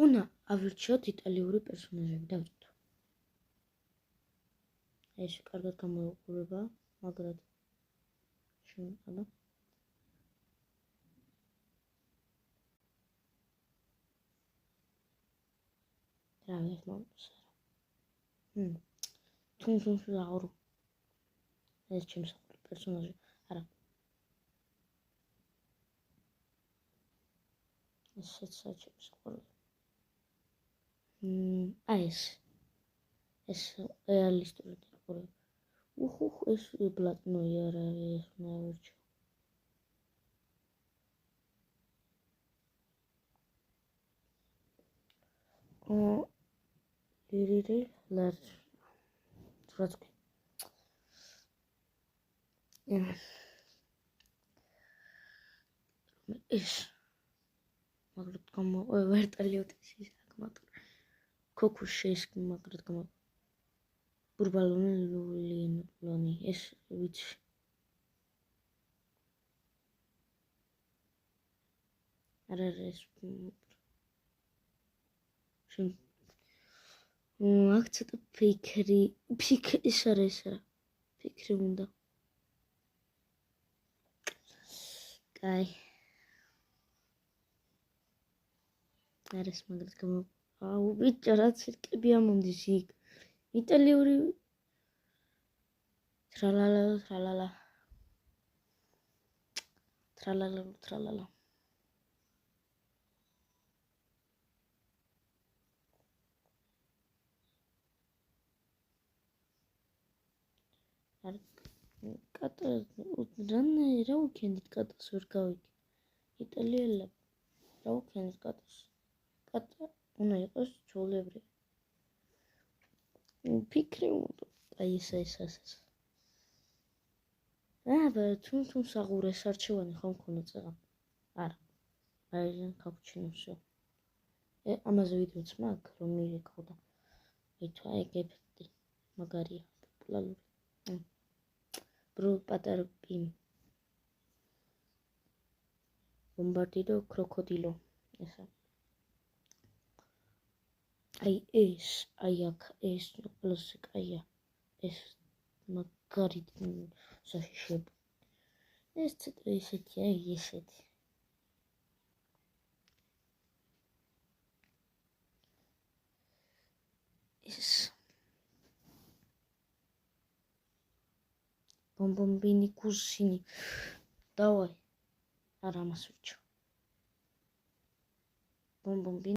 უნდა ავირჩიოთ იტალიური პერსონაჟები დავწერთ. ეს კარგად გამოიყურება, მაგრამ შემოყადა. რა ვერ მომწონს. თუნდაც აღარ ეს ჩემს პერსონაჟი არა. ესეც საჭიროა საყურებელი. ეს რეალისტური ტიპური. ეს ბლატნოი არ არის, ეს ნავერჩი. ლირირი ლარჯ. რაცკი. ეს მაგრამ გამო ვერტალიოტის საკმაოდ ქოქუში ეს მაგრამ გამო ბურბალონი ლულინი ეს ვიცი არა ეს შენ აქცეთ ფიქრი ის არის ფიქრი უნდა კაი არის მაგრამ გამო აუ ბიჭო რაც იტკები ამონდის იქ იტალიური ტრალალა კატა რა უქენდით კატას ვერ გავიგე იტალიელები რა უქენდით კატას კატა უნდა იყოს ჩვეულებრივი ფიქრი უნდა აი ეს აბა თუნ საღურეს არჩევანი ხომ მქონდა წეღა არა აი კაპუჩინო ამაზე ვიდეოც მაქვს რომ მივეკავდა ითვა ეგ ეფექტი მაგარია პოპულარული ბრო პატარ პიმ ბომბარდიდო კროკოდილო ესა აი ეს აი აქ ეს პლუსი კაია ეს მაგარი საშიშებ ეს ცოტა ისეთი აი ესეთი ეს ბომბომბინი კუსინი დავაი არა მასურჩო ბომბომბინი